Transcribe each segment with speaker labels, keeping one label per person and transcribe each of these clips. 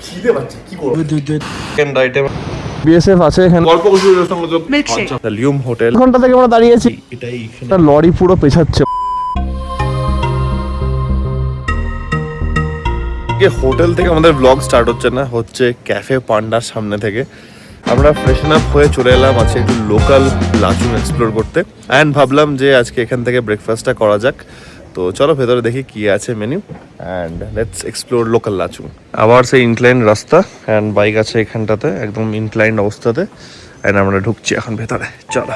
Speaker 1: খিদে পাচ্ছে, কি করব? সেকেন্ড আইটেম
Speaker 2: বিএসএফ আছে এখানে,
Speaker 1: গল্প কুসুমের সঙ্গে তো আচ্ছা লিউম হোটেল
Speaker 2: ঘন্টা থেকে আমরা দাঁড়িয়েছি,
Speaker 1: এটাই
Speaker 2: একটা লরি পুরো পেছাচ্ছে।
Speaker 1: হোটেল থেকে আমাদের ব্লগ স্টার্ট হচ্ছে না, হচ্ছে ক্যাফে পান্ডার সামনে থেকে। আমরা ফ্রেশন আপ হয়ে চলে এলাম আজকে একটু লোকাল লাচুং এক্সপ্লোর করতে, অ্যান্ড ভাবলাম যে আজকে এখান থেকে ব্রেকফাস্টটা করা যাক। তো চলো ভেতরে দেখি কি আছে menu, and let's explore local Lachung. আবার সেই ইনক্লাইন রাস্তা, অ্যান্ড বাইক আছে এখানটাতে একদম ইনক্লাইন অবস্থাতে, অ্যান্ড আমরা ঢুকছি এখন ভেতরে। চলো।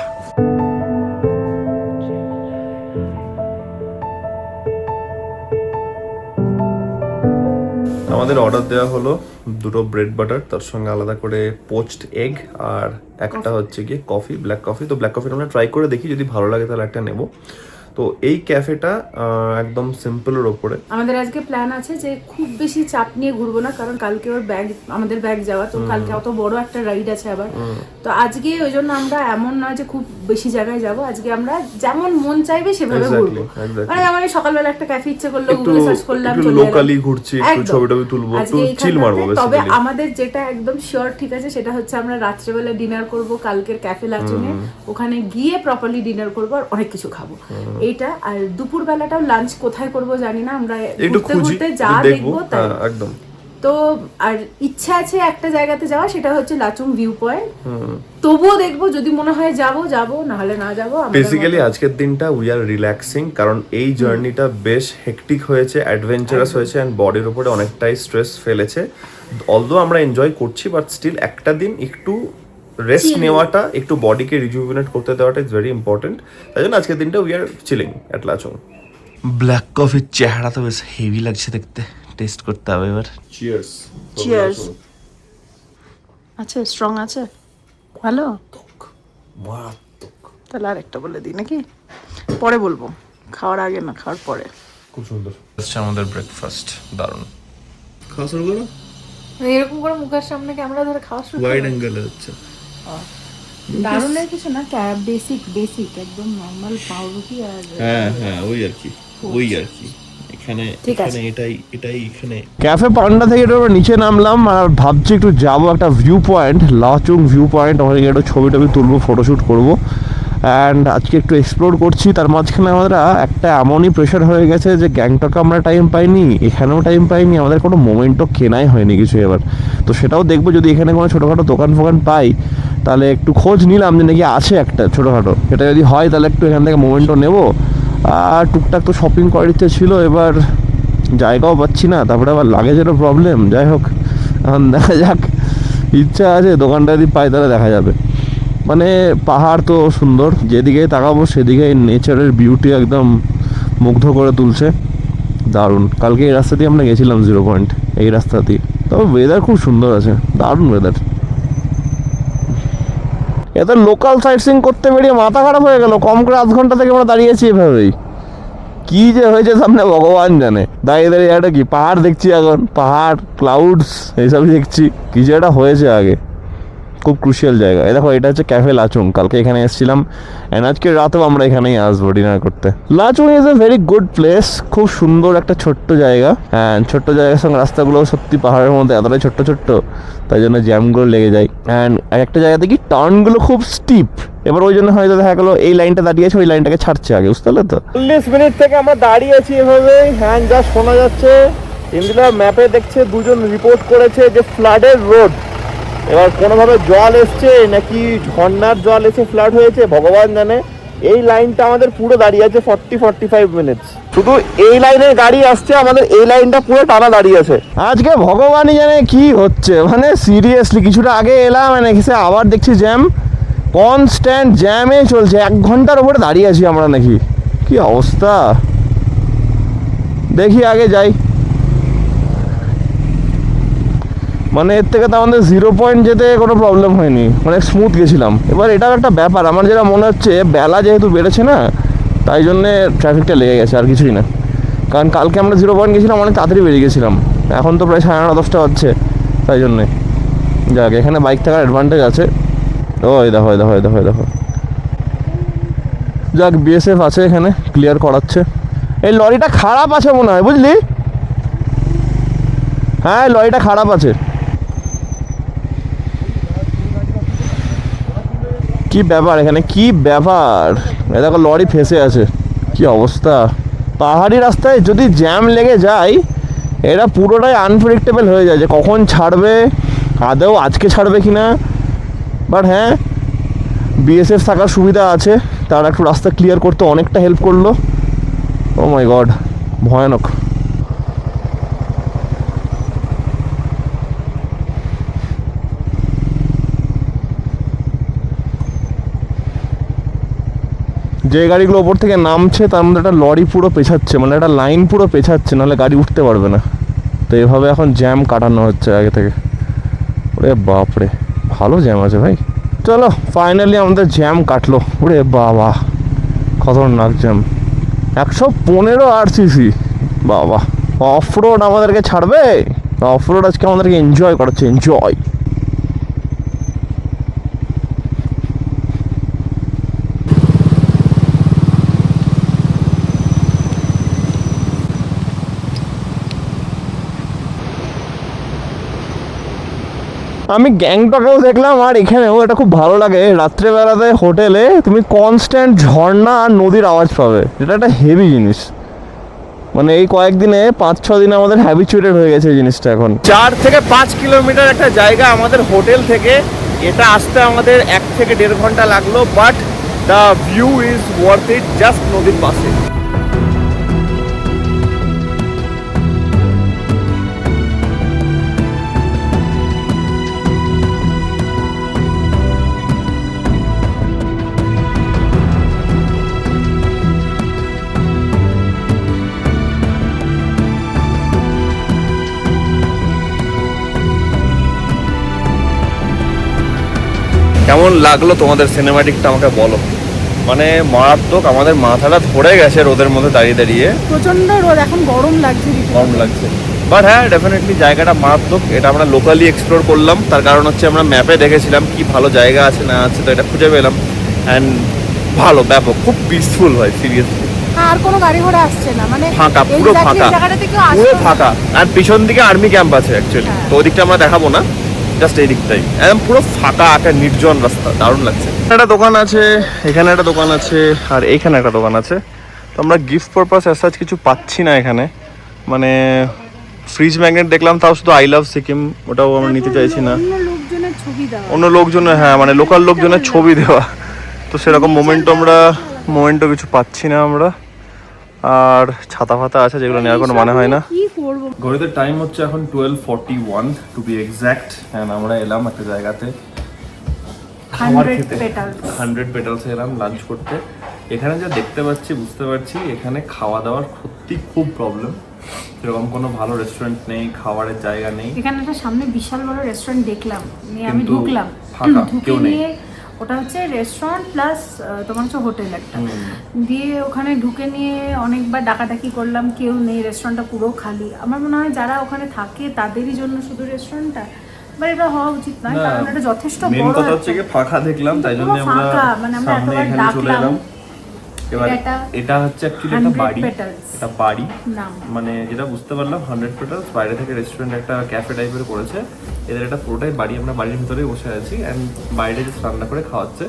Speaker 1: আমাদের অর্ডার দেওয়া হলো দুটো ব্রেড বাটার, তার সঙ্গে আলাদা করে পোচড এগ, আর একটা হচ্ছে গিয়ে কফি, ব্ল্যাক কফি। তো ব্ল্যাক কফিটা আমরা ট্রাই করে দেখি, যদি ভালো লাগে তাহলে একটা নেব। তো এই ক্যাফেটা একদম সিম্পলের ওপরে।
Speaker 3: আমাদের আজকে প্ল্যান আছে যে খুব বেশি চাপ নিয়ে ঘুরবো না, কারণ কালকে ওর আমাদের ব্যাগ যাওয়া, তো কালকে অত বড় একটা রাইড আছে আবার। তো আজকে ওই জন্য আমরা এমন নয় যে খুব বেশি জায়গায় যাব, আজকে আমরা যেমন মন চাইবে সেভাবে ঘুরবো। মানে আমার সকালবেলা একটা ক্যাফে ইচ্ছে করলো, গুগলে সার্চ করলাম,
Speaker 1: একটু লোকালি ঘুরছি, একটু ছবি টবি তুলবো, একটু চিল মারবো।
Speaker 3: তবে আমাদের যেটা একদম শিওর ঠিক আছে সেটা হচ্ছে আমরা রাত্রেবেলা ডিনার করব কালকের ক্যাফে লাচুনে, ওখানে গিয়ে প্রপারলি ডিনার করবো আর অনেক কিছু খাবো এইটা। আর দুপুর বেলাটাও লাঞ্চ কোথায় করব জানি না, আমরা ঘুরতে ঘুরতে যা দেখবো তাই
Speaker 1: একদম।
Speaker 3: তো আর ইচ্ছা আছে একটা জায়গাতে যাওয়া, সেটা হচ্ছে লাচুং ভিউ পয়েন্ট। তবুও দেখবো, যদি মনে হয় যাবো, না হলে না যাবো।
Speaker 1: বেসিক্যালি আজকের দিনটা উই আর রিল্যাক্সিং, কারণ এই জার্নিটা বেশ হেকটিক হয়েছে, অ্যাডভেঞ্চারাস হয়েছে, অ্যান্ড বডির উপরে অনেকটাই স্ট্রেস ফেলেছে। অলদো আমরা এনজয় করছি, বাট স্টিল একটা দিন একটু রেস্ট নেওয়াটা, একটু বডিকে রিজুভিনেট করতে দেওয়াটা ইজ ভেরি ইম্পর্টেন্ট। তাই জন্য আজকের দিনটা we are chilling at Lachung.
Speaker 2: Black কফির চেহারা তো বেশ হেভি লাগছে দেখতে, টেস্ট করতে হবে এবার।
Speaker 1: চিয়ার্স।
Speaker 3: চিয়ার্স। আচ্ছা, স্ট্রং আছে, ভালো। তাহলে আরেকটা বলে দিই নাকি? পরে বলবো, খাওয়ার আগে না, খাওয়ার পরে।
Speaker 1: খুব সুন্দর
Speaker 2: হচ্ছে আমাদের ব্রেকফাস্ট, দারুণ।
Speaker 1: খাওয়া শুরু করো,
Speaker 3: এরকম করে মুখের সামনে ক্যামেরা ধরে খাওয়া শুরু
Speaker 1: ওয়াইড অ্যাঙ্গেলে হচ্ছে।
Speaker 3: দারুণের কিছু না, বেসিক একদম নরমাল পাউরুটি আর
Speaker 1: হ্যাঁ ওই আর কি। এখানে এখানে
Speaker 2: ক্যাফে পান্ডা থেকে একটু নিচে নামলাম আর ভাবছি একটু যাবো একটা view point, Lachung view point, ওখানে একটু ছবি টবি তুলবো, ফটোশ্যুট করবো। অ্যান্ড আজকে একটু এক্সপ্লোর করছি, তার মাঝখানে আমাদের একটা এমনই প্রেশার হয়ে গেছে যে গ্যাংটকে আমরা টাইম পাইনি, এখানেও টাইম পাইনি, আমাদের কোনো মোমেন্টও কেনাই হয়নি কিছু এবার। তো সেটাও দেখবো, যদি এখানে কোনো ছোটোখাটো দোকান ফোকান পাই তাহলে একটু খোঁজ নিলাম যে নাকি আছে একটা ছোটোখাটো, এটা যদি হয় তাহলে একটু এখান থেকে মোমেন্টও নেবো। আর টুকটাক তো শপিং করার ইচ্ছে ছিল, এবার জায়গাও পাচ্ছি না, তারপরে আবার লাগেজেরও প্রবলেম। যাই হোক, এখন দেখা যাক, ইচ্ছা আছে, দোকানটা যদি পাই তাহলে দেখা যাবে। মানে পাহাড় তো সুন্দর, যেদিকেই তাকাবো সেদিকে নেচারের বিউটি একদম মুগ্ধ করে তুলছে, দারুণ। কালকে এই রাস্তা দিয়ে আমরা গেছিলাম 0 পয়েন্ট, এই রাস্তা দিয়ে। তবে ওয়েদার খুব সুন্দর আছে, দারুণ ওয়েদার। এত লোকাল সাইট সিইং করতে বেরিয়ে মাথা খারাপ হয়ে গেল, কম করে 8 ঘন্টা থেকে আমরা দাঁড়িয়েছি এভাবেই। কি যে হয়েছে সামনে ভগবান জানে। দাঁড়িয়ে দাঁড়িয়ে একটা কি পাহাড় দেখছি, এখন পাহাড়, ক্লাউডস এইসবই দেখছি। কিছু একটা হয়েছে আগে, খুব ক্রুশিয়াল জায়গা। এই দেখো, এটা হচ্ছে ক্যাফে লাচুং, কালকে এখানে এসেছিলাম, অ্যান্ড আজকে রাতেও আমরা এখানেই আসবো ডিনার করতে। Lachung is a very good place, খুব সুন্দর একটা ছোট্ট জায়গা। হ্যাঁ, ছোট্ট জায়গার সঙ্গে রাস্তাগুলো সত্যি পাহাড়ের মধ্যে এতটাই ছোট্ট, তাই জন্য জ্যামগুলো লেগে যায়। অ্যান্ড একটা জায়গাতে কি টার্নগুলো খুব স্টিপ, এবার ওই জন্য হয়তো দেখা গেলো এই লাইনটা দাঁড়িয়েছে, ওই লাইনটাকে ছাড়ছে আগে, বুঝতে পারলে তো। 40 মিনিট থেকে আমরা দাঁড়িয়েছি এভাবেই। হ্যাঁ, যা শোনা যাচ্ছে, ইন্ডিয়া ম্যাপে দেখছে দুজন রিপোর্ট করেছে যে ফ্লাডের রোড। এবার কোনোভাবে জল এসছে নাকি ঝর্ণার জল এসে ফ্লাড হয়েছে ভগবান জানে। এই লাইনটা আমাদের পুরো দাঁড়িয়ে আছে 40-45 মিনিটস, শুধু এই লাইনের গাড়ি আসছে, আমাদের এই লাইনটা পুরো টানা দাঁড়িয়ে আছে। আজকে ভগবানই জানে কি হচ্ছে, মানে সিরিয়াসলি কিছুটা আগে এলাম, মানে এসে আবার দেখছি জ্যাম, কনস্ট্যান্ট জ্যামে চলছে। 1 ঘন্টার উপরে দাঁড়িয়ে আছি আমরা নাকি, কি অবস্থা। দেখি আগে যাই, মানে এর থেকে তো আমাদের 0 পয়েন্ট যেতে কোনো প্রবলেম হয়নি, অনেক স্মুথ গেছিলাম। এবার এটাও একটা ব্যাপার, আমার যেটা মনে হচ্ছে বেলা যেহেতু বেড়েছে না, তাই জন্যে ট্রাফিকটা লেগে গেছে, আর কিছুই না। কারণ কালকে আমরা 0 পয়েন্ট গেছিলাম, অনেক তাড়াতাড়ি বেরিয়ে গেছিলাম, এখন তো প্রায় 9:30-10টা হচ্ছে, তাই জন্যে। যাক, এখানে বাইক থাকার অ্যাডভান্টেজ আছে। ওই দেখো, যাক, বিএসএফ আছে এখানে, ক্লিয়ার করাচ্ছে। এই লরিটা খারাপ আছে মনে হয়, বুঝলি? হ্যাঁ, লরিটা খারাপ আছে। কি ব্যাপার এখানে, কি ব্যাপার? এ দেখো লরি ফেসে আছে, কি অবস্থা। পাহাড়ি রাস্তায় যদি জ্যাম লেগে যায় এটা পুরোটাই আনপ্রেডিক্টেবল হয়ে যায়, যে কখন ছাড়বে, আদৌ আজকে ছাড়বে কি না। বাট হ্যাঁ, বিএসএফ থাকার সুবিধা আছে, তারা একটু রাস্তা ক্লিয়ার করতে অনেকটা হেল্প করলো। ও মাই গড, ভয়ানক। যে গাড়িগুলো ওপর থেকে নামছে তার মধ্যে একটা লরি পুরো পেছাচ্ছে, মানে একটা লাইন পুরো পেছাচ্ছে, নাহলে গাড়ি উঠতে পারবে না। তো এভাবে এখন জ্যাম কাটানো হচ্ছে আগে থেকে। ওরে বাপরে, ভালো জ্যাম আছে ভাই। চলো ফাইনালি আমাদের জ্যাম কাটলো। ওরে বাবা, খতরনাক জ্যাম। 115 আরসিসি, বাবা। অফ রোড আমাদেরকে ছাড়বে, অফ রোড আজকে আমাদেরকে এনজয় করাচ্ছে, এনজয়। আমি গ্যাংটকেও দেখলাম আর এখানেও এটা খুব ভালো লাগে, রাত্রেবেলাতে হোটেলে তুমি কনস্ট্যান্ট ঝর্ণা আর নদীর আওয়াজ পাবে, এটা একটা হেভি জিনিস। মানে এই কয়েকদিনে 5-6 দিনে আমাদের হ্যাবিচুয়েটেড হয়ে গেছে এই জিনিসটা। এখন 4 থেকে 5 কিলোমিটার একটা জায়গা আমাদের হোটেল থেকে, এটা আসতে আমাদের 1 থেকে 1.5 ঘন্টা লাগলো, but the view is worth it, just নদীর পাশে। কেমন লাগলো তোমাদের সিনেমাটিকটা আমাকে বলো। মানে মারাত্মক, আমাদের মাথাটা ধরে গেছে রোদের মধ্যে দাঁড়িয়ে দাঁড়িয়ে,
Speaker 3: প্রচন্ড রোদ, এখন গরম লাগছে,
Speaker 1: গরম লাগছে। বাট হ্যাঁ, ডেফিনেটলি জায়গাটা মারাত্মক। এটা আমরা লোকালি এক্সপ্লোর করলাম, তার কারণ হচ্ছে আমরা ম্যাপে দেখেছিলাম কি ভালো জায়গা আছে না আছে, তো এটা খুঁজে পেলাম। অ্যান্ড ভালো, ব্যাপক, খুব পিসফুল হয় সিরিয়াসলি।
Speaker 3: আর কোনো গাড়ি ঘোড়া আসছে না, মানে
Speaker 1: ফাঁকা, পুরো ফাঁকা, পুরো ফাঁকা। আর পিছন দিকে আর্মি ক্যাম্প আছে অ্যাকচুয়ালি, তো ওদিকটা আমরা দেখাবো না, জাস্ট এই দিকটাই একদম পুরো ফাঁকা, একটা নির্জন রাস্তা, দারুণ লাগছে। একটা দোকান আছে, এখানে একটা দোকান আছে, আর এইখানে একটা দোকান আছে। তো আমরা গিফট পারপাস অ্যাজ কিছু পাচ্ছি না এখানে। মানে ফ্রিজ ম্যাগনেট দেখলাম, তাও শুধু আই লাভ সিকিম, ওটাও আমরা নিতে চাইছি না।
Speaker 3: লোকজনের ছবি দেওয়া,
Speaker 1: অন্য লোকজনের, হ্যাঁ মানে লোকাল লোকজনের ছবি দেওয়া, তো সেরকম মোমেন্টও কিছু পাচ্ছি না আমরা। আর ছাতা ফাতা আছে যেগুলো নেওয়ার কোনো মানে হয় না।
Speaker 3: কি করব।
Speaker 1: ঘড়িতে টাইম হচ্ছে এখন 12:41 টু বি এক্স্যাক্ট। অ্যান্ড আমরা এলাম একটা জায়গাতে খাবার খেতে, 100 পেটালস এলাম লাঞ্চ করতে। এখানে যা দেখতে পাচ্ছি, বুঝতে পারছি এখানে খাওয়া দাওয়ার সত্যি খুব প্রবলেম। এরকম কোনো ভালো রেস্টুরেন্ট নেই, খাবারের জায়গা নেই।
Speaker 3: এখানে একটা সামনে বিশাল বড় রেস্টুরেন্ট দেখলাম, আমি ঢুকলাম,
Speaker 1: ফাঁকা, কেউ নেই।
Speaker 3: ওটা হচ্ছে রেস্টুরেন্ট প্লাস তোমার হচ্ছে হোটেল একটা, দিয়ে ওখানে ঢুকে নিয়ে অনেকবার ডাকাডাকি করলাম, কেউ নেই, রেস্টুরেন্টটা পুরো খালি। আমার মনে হয় যারা ওখানে থাকে তাদেরই জন্য শুধু রেস্টুরেন্টটা, বাট এটা হওয়া উচিত নয়, কারণ এটা যথেষ্ট বড়।
Speaker 1: মেন কথা হচ্ছে কি ফাঁকা দেখলাম, তাই জন্য আমরা
Speaker 3: মানে আমরা
Speaker 1: সামনে
Speaker 3: এতবার
Speaker 1: এখানে চলে
Speaker 3: ডাকলাম।
Speaker 1: এলাম। এবার এটা হচ্ছে অ্যাকচুয়ালি একটা বাড়ি, এটা বাড়ি মানে যেটা বুঝতে পারলাম 100 পেটালস, বাইরে থেকে রেস্টুরেন্ট একটা ক্যাফে টাইপের করেছে। এদের একটা পুরোটাই বাড়ি, আমরা বাড়ির ভিতরেই বসে আছি, অ্যান্ড বাইরে যে রান্না করে খাওয়াচ্ছে।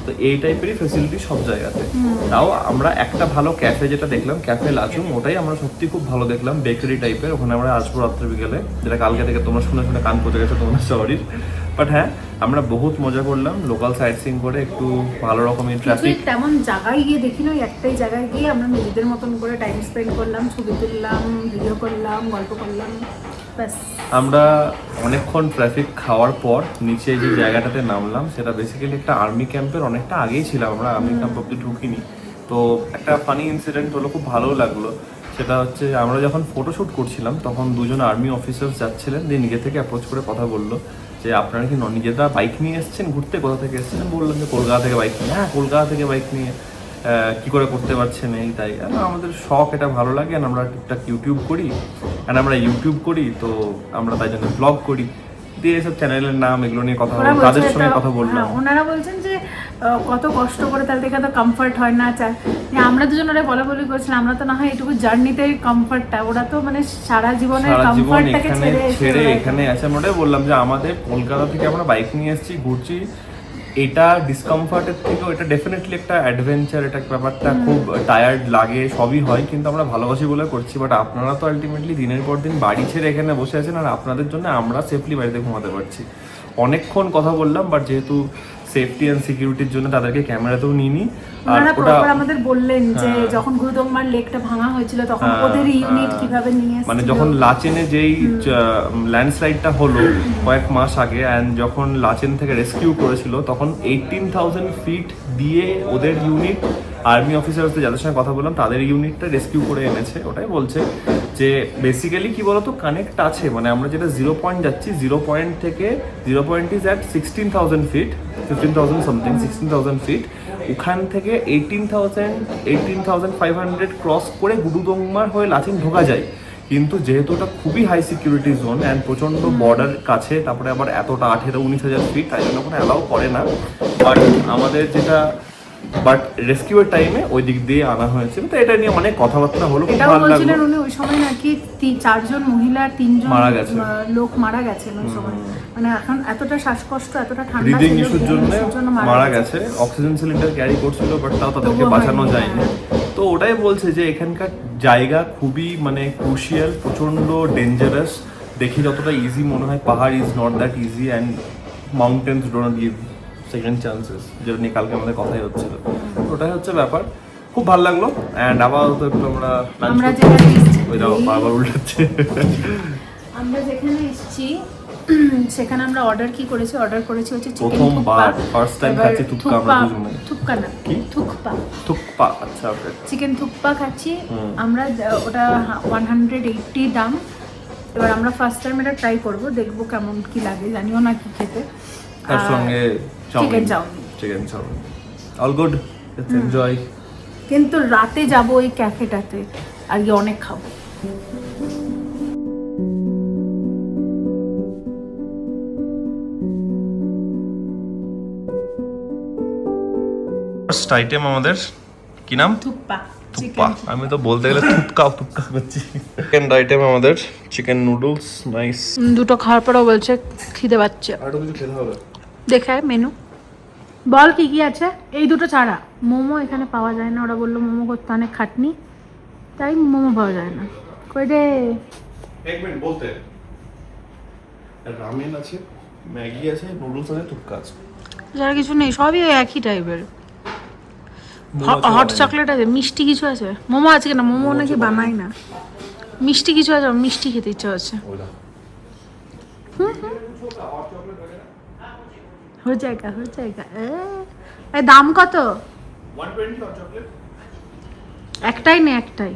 Speaker 1: তো এই টাইপেরই ফেসিলিটি সব জায়গাতে। তাও আমরা একটা ভালো ক্যাফে যেটা দেখলাম, ক্যাফে লাচুম, ওটাই আমরা সত্যি খুব ভালো দেখলাম, বেকারি টাইপের। ওখানে আমরা আসবো রাত্রে বিকেলে, যেটা কালকে থেকে তোমরা শুনে শুনে কান পচে গেছে তোমার শহরের। বাট হ্যাঁ, আমরা বহুত মজা করলাম লোকাল সাইট সিইং করে, একটু ভালো রকমের ট্রাফিক।
Speaker 3: তেমন জায়গায় গিয়ে দেখি না, একটাই জায়গায় গিয়ে আমরা নিজেদের মতন করে টাইম স্পেন্ড করলাম, ছবি তুললাম, ভিডিও করলাম, গল্প করলাম, ব্যাস।
Speaker 1: আমরা অনেকক্ষণ ট্রাফিক খাওয়ার পর নিচে যে জায়গাটাতে নামলাম, সেটা বেসিক্যালি একটা আর্মি ক্যাম্পের অনেকটা আগেই ছিলাম, আমরা আর্মি ক্যাম্প অব্দি ঢুকিনি। তো একটা ফানি ইনসিডেন্ট হলো, খুব ভালো লাগলো। সেটা হচ্ছে আমরা যখন ফটোশ্যুট করছিলাম তখন দুজন আর্মি অফিসার যাচ্ছিলেন, দিয়ে নিজে থেকে অ্যাপ্রোচ করে কথা বললো যে আপনারা কি নিজেরা বাইক নিয়ে এসেছেন ঘুরতে, কোথা থেকে এসেছেন? বললাম যে কলকাতা থেকে বাইক নিয়ে। হ্যাঁ, কলকাতা থেকে বাইক নিয়ে কী করে করতে পারছেন এই তাই। আমাদের শখ, এটা ভালো লাগে, আর আমরা টুকটাক ইউটিউব করি, তো আমরা তাই জন্য ব্লগ করি, দিয়ে এসব চ্যানেলের নাম এগুলো নিয়ে কথা বললাম, তাদের সঙ্গে কথা বললাম।
Speaker 3: ওনারা বলছেন যে কত কষ্ট করে, তাদের দেখে তো কমফর্ট হয় না। আমরা দুজন ওরা বলাবলি করছিলাম, আমরা তো না হয় এটুকু জার্নিতে কমফর্টটা, ওরা তো মানে সারা জীবনের কমফর্টটাকে ছেড়ে
Speaker 1: এখানে আছে। আমরা ওটাই বললাম যে আমাদের কলকাতা থেকে আমরা বাইক নিয়ে এসেছি, ঘুরছি, এটা ডিসকমফর্টের থেকেও এটা ডেফিনেটলি একটা অ্যাডভেঞ্চার, এটা ব্যাপারটা খুব টায়ার্ড লাগে, সবই হয়, কিন্তু আমরা ভালোবাসি বলে করছি। বাট আপনারা তো আলটিমেটলি দিনের পর দিন বাড়ি ছেড়ে এখানে বসে আছেন, আর আপনাদের জন্য আমরা সেফলি বাড়িতে ঘুমাতে পারছি। অনেকক্ষণ কথা বললাম, বাট যেহেতু সেফটি অ্যান্ড সিকিউরিটির জন্য তাদেরকে ক্যামেরাতেও নিইনি। আর
Speaker 3: ওনারা
Speaker 1: ওটা
Speaker 3: প্রপার আমাদের বললেন যে যখন গুরুদম্বার লেকটা ভাঙা হয়েছিল তখন ওদের ইউনিট কিভাবে নিয়ে এসেছিল,
Speaker 1: মানে যখন লাচেনে যেই ল্যান্ডস্লাইডটা হলো কয়েক মাস আগে, অ্যান্ড যখন লাচেন থেকে রেস্কিউ করেছিল তখন 18,000 ফিট দিয়ে ওদের ইউনিট, আর্মি অফিসারদের যাদের সঙ্গে কথা বললাম তাদের ইউনিটটা রেস্কিউ করে এনেছে। ওটাই বলছে যে বেসিক্যালি কি বলতো কানেক্ট আছে, মানে আমরা যেটা 0 পয়েন্ট যাচ্ছি, 0 পয়েন্ট থেকে 0 point is at 16,000 feet, 15,000 something, 16,000 feet. ওখান থেকে 18,500 ক্রস করে গুরুদংমার হয়ে লাচিন ঢোকা যায়। কিন্তু যেহেতু ওটা খুবই হাই সিকিউরিটি জোন অ্যান্ড প্রচণ্ড বর্ডার কাছে, তারপরে আবার এতটা 18-19,000 ফিট, তাই জন্য ওখানে অ্যালাউ করে না। বাট আমাদের যেটা রেস্কিউর টাইমে ওই দিক দিয়ে আনা হয়েছিল, তো এটা নিয়ে অনেক কথাবার্তা হলো, খুব
Speaker 3: এটাও
Speaker 1: ভালো
Speaker 3: বলছিলেন
Speaker 1: লাগলো।
Speaker 3: উনি ওই সময় নাকি 4জন মহিলা আর 3জন
Speaker 1: মারা গেছে।
Speaker 3: লোক মারা গেছেন ওই সময়, মানে এখন এতটা শ্বাসকষ্ট, এতটা ঠান্ডা
Speaker 1: ব্রিদিং
Speaker 3: ছিল,
Speaker 1: ইস্যুর
Speaker 3: breathing
Speaker 1: জন্য
Speaker 3: issue র জন্য
Speaker 1: মারা গেছে। অক্সিজেন সিলিন্ডার ক্যারি করছিল, বাট তাও তাদেরকে
Speaker 3: তবুও
Speaker 1: বাঁচানো
Speaker 3: হয়নি,
Speaker 1: যায়নি। তো ওটাই বলছে যে এখানকার জায়গা খুবই মানে ক্রুশিয়াল, প্রচন্ড ডেঞ্জারাস। দেখে যতটা ইজি মনে হয়, পাহাড় is not that easy, and mountains don't give second chances, যেটা নিয়ে কালকে আমাদের কথাই হচ্ছিল। ওটাই হচ্ছে ব্যাপার, খুব ভালো লাগলো। অ্যান্ড আবার তো একটু আমরা
Speaker 3: আমরা যেখানে এসেছি,
Speaker 1: ওই দেখো বারবার উল্টাচ্ছে।
Speaker 3: আমরা যেখানে এসেছি সেখানে আমরা অর্ডার করেছি হচ্ছে চিকেন
Speaker 1: প্রথমবার first time খাচ্ছি থুকপা আমরা দুজনে।
Speaker 3: থুকপা না
Speaker 1: কি? থুকপা, আচ্ছা ওকে।
Speaker 3: চিকেন থুকপা খাচ্ছি আমরা, ওটা 180 দাম। এবার আমরা ফার্স্ট টাইম এটা ট্রাই করব, দেখবো কেমন কি লাগে, জানিও না কি খেতে।
Speaker 1: তার সঙ্গে
Speaker 3: chicken
Speaker 1: chow mein, all good, let's enjoy.
Speaker 3: কিন্তু রাতে যাব ওই ক্যাফেটাতে, আর কি অনেক খাবো।
Speaker 1: ফার্স্ট আইটেম আমাদের কি নাম?
Speaker 3: থুকপা।
Speaker 1: থুকপা। আমি তো বলতে গেলে থুপকা করছি। সেকেন্ড আইটেম আমাদের চিকেন নুডলস, নাইস।
Speaker 3: দুটো খাওয়ার পরেও বলছে খিদে পাচ্ছে,
Speaker 1: আর কিছু খেতে হবে?
Speaker 3: দেখায় মেনু, বল কি কি আছে। এই দুটো ছাড়া মোমো এখানে পাওয়া যায় না, ওরা বললো মোমো করতে অনেক খাটনি, তাই মোমো পাওয়া যায় না। কই রে?
Speaker 1: এক মিনিট বলতে, রামেন আছে, ম্যাগি আছে, নুডলস আছে, থুপকা আছে।
Speaker 3: যার কিছু নেই, সবই ওই একই টাইপের। হট চকলেট আছে, মিষ্টি কিছু আছে। মোমো আছে কিনা? মোমো নাকি বানাই না। মিষ্টি কিছু আছে, মিষ্টি খেতে ইচ্ছা হচ্ছে। হয়ে যায়গা। এই দাম কত?
Speaker 1: 120 হট চকলেট।
Speaker 3: একটাই নে, একটাই।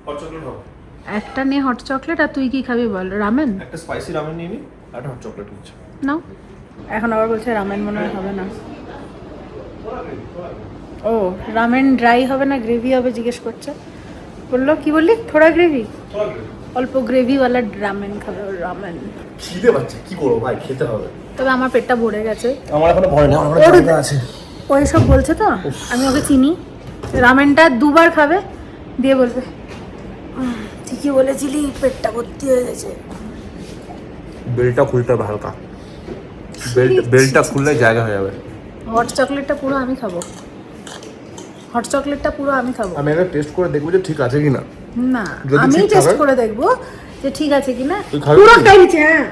Speaker 1: হট চকলেট হবে
Speaker 3: একটা নে হট চকলেট। আর তুই কি খাবি বল? রামেন?
Speaker 1: একটা স্পাইসি রামেন নিয়ে নি, আর হট চকলেট নিচ্ছে।
Speaker 3: নাও। এখন আবার বলছে রামেন মনে হয় হবে না। ও রামেন ড্রাই হবে না গ্রেভি হবে জিজ্ঞেস করছে। বললো কি বললি? থোড়া গ্রেভি, অল্প গ্রেভিওয়ালা রামেন খাবে। রামেন
Speaker 1: খিদে পাচ্ছে, কি করবো ভাই, খেতে হবে।
Speaker 3: তবে আমার পেটটা ভরে গেছে।
Speaker 1: আমার এখনো ভয় না, আমার জায়গা আছে।
Speaker 3: ওই সব বলছে তো, আমি ওকে চিনি। রামেনটা দুবার খাবে, দিয়ে বলবে ঠিকই বলেছিলি, পেটটা ভর্তি হয়ে গেছে।
Speaker 1: বেলটা খুলতে হবে হালকা, বেলটা খুললে জায়গা হয়ে যাবে।
Speaker 3: হট চকলেটটা পুরো আমি খাবো, হট চকলেটটা পুরো আমি খাবো।
Speaker 1: আমি একটা টেস্ট করে দেখবো যে ঠিক আছে কিনা।
Speaker 3: না,
Speaker 1: যদি
Speaker 3: আমি
Speaker 1: ঠিক
Speaker 3: টেস্ট
Speaker 1: থাকে-
Speaker 3: করে দেখবো যে ঠিক আছে কিনা।
Speaker 1: তুই খাবি
Speaker 3: পুরো
Speaker 1: কি?
Speaker 3: খাইছি, হ্যাঁ।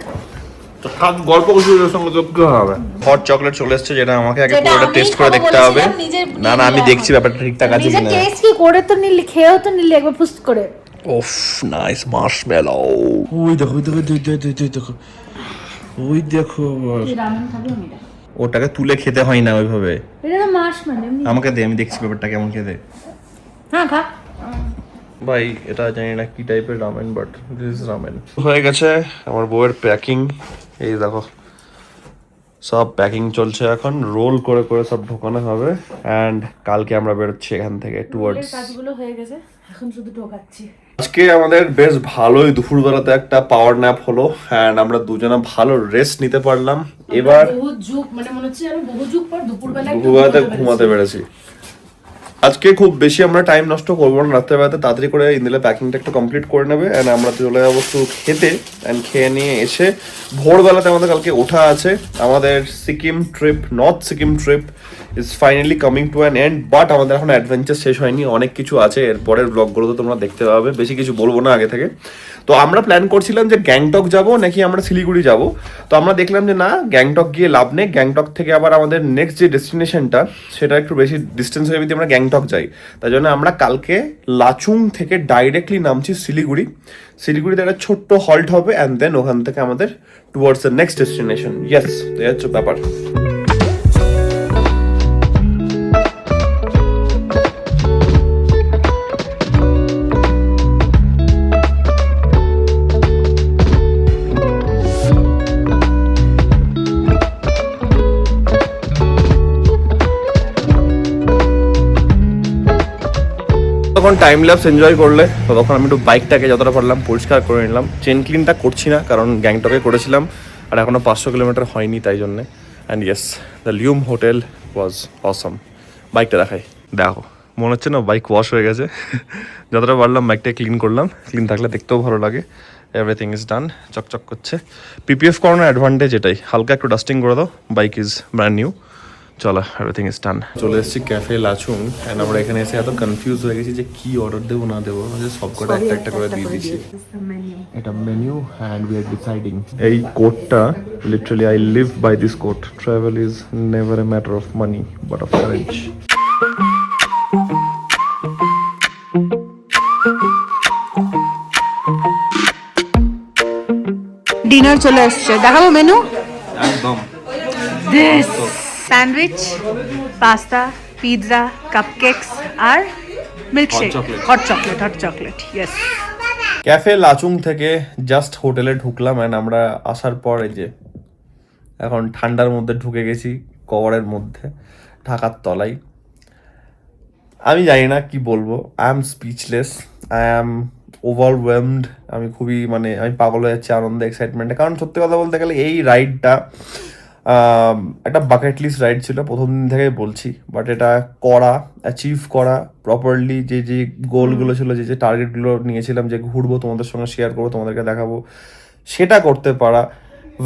Speaker 1: তো থাক, গল্প করছি, ওর সঙ্গে যোগ হবে। হট চকলেট চলে এসেছে, যেটা আমাকে আগে
Speaker 3: যেটা
Speaker 1: পুরোটা
Speaker 3: আমি
Speaker 1: টেস্ট করে
Speaker 3: খাবো
Speaker 1: দেখতে হবে।
Speaker 3: বলেছিলাম, নিজের
Speaker 1: না না, আমি
Speaker 3: নিলি
Speaker 1: দেখছি
Speaker 3: এখন।
Speaker 1: ব্যাপারটা ঠিকঠাক আছে
Speaker 3: নিজে
Speaker 1: কিনা।
Speaker 3: টেস্ট কি করে তো নিলি, খেয়েও তো নিলি একবার ফুস করে।
Speaker 1: ওফ, নাইস মার্শমেলো। ওই দেখো ওই দেখো।
Speaker 3: তুই রামেন খাবি? আমি এটা
Speaker 1: ওটাকে তুলে খেতে হয় না ওইভাবে।
Speaker 3: এটা তো মার্শমেলো এমনি।
Speaker 1: আমাকে দে, আমি দেখছি ব্যাপারটা কেমন খেতে।
Speaker 3: হ্যাঁ খা।
Speaker 1: ভাই এটা জানি না কি টাইপের ramen, but this is ramen. হয়ে গেছে আমার বউয়ের প্যাকিং, এই দেখো সব প্যাকিং চলছে এখন, রোল করে করে সব ঢোকানো হবে। অ্যান্ড কালকে আমরা বেরোচ্ছি এখান থেকে টুয়ার্ডস।
Speaker 3: কাজগুলো হয়ে গেছে, এখন শুধু ঢোকাচ্ছি।
Speaker 1: আজকে আমাদের বেশ ভালোই দুপুরবেলাতে একটা পাওয়ার ন্যাপ হলো, অ্যান্ড আমরা দুজনে ভালো রেস্ট নিতে পারলাম। এবার
Speaker 3: বহু যুগ, মানে মনে হচ্ছে আমি বহু যুগ পর দুপুরবেলা
Speaker 1: দুপুরবেলাতে ঘুমাতে পেরেছি। আজকে খুব বেশি আমরা টাইম নষ্ট করবো না, রাত্রেবেলাতে তাড়াতাড়ি করে ইন্দিলা প্যাকিংটা একটু কমপ্লিট করে নেবে অ্যান্ড আমরা চলে যাবো একটু খেতে অ্যান্ড খেয়ে নিয়ে এসে ভোরবেলাতে আমাদের কালকে ওঠা আছে। আমাদের Sikkim trip, north Sikkim trip is finally coming to an end, but আমাদের এখন অ্যাডভেঞ্চার শেষ হয়নি, অনেক কিছু আছে। এর পরের ব্লগগুলো তো তোমরা দেখতে পাবে, বেশি কিছু বলবো না আগে থেকে। তো আমরা প্ল্যান করছিলাম যে গ্যাংটক যাব নাকি আমরা শিলিগুড়ি যাব। তো আমরা দেখলাম যে না, গ্যাংটক গিয়ে লাভ নেই, গ্যাংটক থেকে আবার আমাদের নেক্সট যে ডেস্টিনেশনটা সেটা একটু বেশি ডিস্টেন্স হয়ে যদি আমরা গ্যাংটক যাই। তাই জন্য আমরা কালকে লাচুং থেকে ডাইরেক্টলি নামছি শিলিগুড়ি। শিলিগুড়িতে একটা ছোট্ট হল্ট হবে অ্যান্ড দেন ওখান থেকে আমাদের towards the next destination. Yes, এই হচ্ছে ব্যাপার। তখন টাইম ল্যাপস এনজয় করলে, তো তখন আমি একটু বাইকটাকে যতটা পারলাম পরিষ্কার করে নিলাম। চেন ক্লিনটা করছি না কারণ গ্যাংটকে করেছিলাম আর এখনও 500 কিলোমিটার হয়নি, তাই জন্যে। And yes, the Lium hotel was awesome. বাইকটা দেখাই, দেখো মনে হচ্ছে না বাইক ওয়াশ হয়ে গেছে। যতটা পারলাম বাইকটা ক্লিন করলাম, ক্লিন থাকলে দেখতেও ভালো লাগে। এভরিথিং ইজ ডান, চকচক করছে। পিপিএফ করানোর অ্যাডভান্টেজ এটাই, হালকা একটু ডাস্টিং করে দাও, বাইক ইজ ব্র্যান্ড নিউ। চলো, এভরিথিং ইজ ডান। চলে এসেছি ক্যাফে লাচুং অ্যান্ড আমরা এখানে এসে এত কনফিউজ হয়ে গেছি যে কি অর্ডার দেবো না দেবো, সব কটা একটা একটা করে দিয়ে দিচ্ছি। এটা menu and we are deciding. এই কোডটা literally I live by this code, travel is never a matter of money but of courage.
Speaker 3: Dinner চলে আসছে, দেখাবো মেনু।
Speaker 1: একদম
Speaker 3: this sandwich, pasta, pizza, cupcakes আর milkshake, hot chocolate. Yes.
Speaker 1: Cafe Lachung থেকে just হোটেলে ঢুকলাম অ্যান্ড আমরা আসার পর এই যে এখন ঠান্ডার মধ্যে ঢুকে গেছি, কভারের মধ্যে, ঢাকার তলায়। আমি জানি না কি বলবো, I am speechless, I am overwhelmed. আমি খুবই আমি পাগল হয়ে যাচ্ছি আনন্দে, এক্সাইটমেন্টে। কারণ সত্যি কথা বলতে গেলে এই রাইডটা একটা বাকেট লিস্ট রাইড ছিল, প্রথম দিন থেকেই বলছি। বাট এটা করা, অ্যাচিভ করা প্রপারলি, যে যে গোলগুলো ছিল, যে যে টার্গেটগুলো নিয়েছিলাম যে ঘুরবো, তোমাদের সঙ্গে শেয়ার করবো, তোমাদেরকে দেখাবো, সেটা করতে পারা।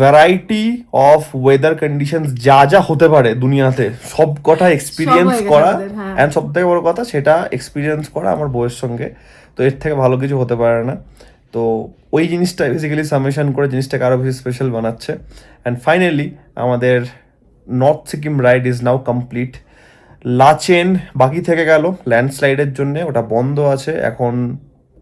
Speaker 1: ভ্যারাইটি অফ ওয়েদার কন্ডিশনস যা যা হতে পারে দুনিয়াতে, সব কটা এক্সপিরিয়েন্স করা। অ্যান্ড সব থেকে বড় কথা, সেটা এক্সপিরিয়েন্স করা আমার বউয়ের সঙ্গে। তো এর থেকে ভালো কিছু হতে পারে না। তো ওই জিনিসটা বেসিক্যালি সামেশন করে জিনিসটাকে আরও বেশি স্পেশাল বানাচ্ছে। অ্যান্ড ফাইনালি আমাদের north Sikkim ride is now complete. Lachen বাকি থেকে গেল ল্যান্ডস্লাইডের জন্য, ওটা বন্ধ আছে এখন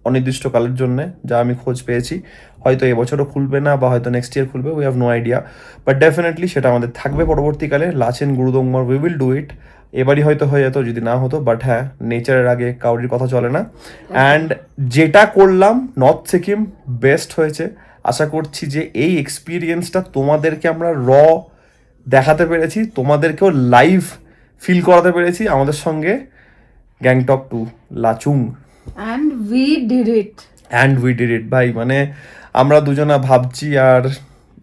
Speaker 1: অনির্দিষ্টকালের জন্যে, যা আমি খোঁজ পেয়েছি। হয়তো এবছরও খুলবে না বা হয়তো নেক্সট ইয়ার খুলবে, we have no idea. But definitely সেটা আমাদের থাকবে পরবর্তীকালে। Lachen Gurudongmar we will do it. এবারই হয়তো হয়ে যেত যদি না হতো, বাট হ্যাঁ, নেচারের আগে কাউরির কথা চলে না। অ্যান্ড যেটা করলাম নর্থ সিকিম বেস্ট হয়েছে। আশা করছি যে এই এক্সপিরিয়েন্সটা তোমাদেরকে আমরা দেখাতে পেরেছি, তোমাদেরকেও লাইভ ফিল করাতে পেরেছি আমাদের সঙ্গে Gangtok to Lachung.
Speaker 3: And we did it.
Speaker 1: ভাই আমরা দুজনা ভাবছি আর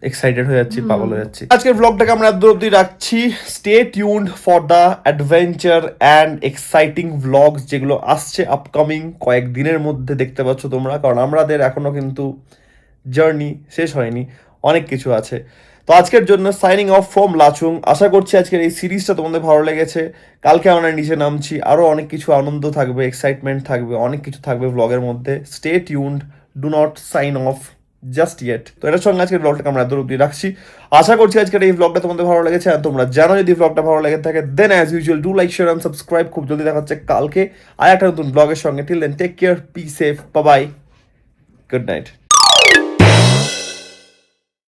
Speaker 1: এক্সাইটেড হয়ে যাচ্ছি, পাগল হয়ে যাচ্ছি। আজকের ব্লগটাকে আমরা এত অবধি রাখছি। Stay tuned for the adventure and exciting blogs যেগুলো আসছে আপকামিং কয়েকদিনের মধ্যে, দেখতে পাচ্ছ তোমরা। কারণ আমাদের এখনো কিন্তু জার্নি শেষ হয়নি, অনেক কিছু আছে। তো আজকের জন্য সাইনিং অফ ফ্রম লাচুং। আশা করছি আজকের এই সিরিজটা তোমাদের ভালো লেগেছে। কালকে আমরা নিচে নামছি, আরও অনেক কিছু আনন্দ থাকবে, এক্সাইটমেন্ট থাকবে, অনেক কিছু থাকবে ব্লগের মধ্যে। Stay tuned, do not sign off just yet. তো এটার সঙ্গে আজকের ব্লগটাকে আমরা এত অবধি রাখছি। আশা করছি আজকের এই ব্লগটা তোমাদের ভালো লেগেছে। আর তোমরা জানো যদি ব্লগটা ভালো লেগে থাকে, then as usual do like, share and subscribe. খুব জলদি দেখা হচ্ছে কালকে আর একটা নতুন ব্লগের সঙ্গে। Till then take care, be safe, bye bye, good night.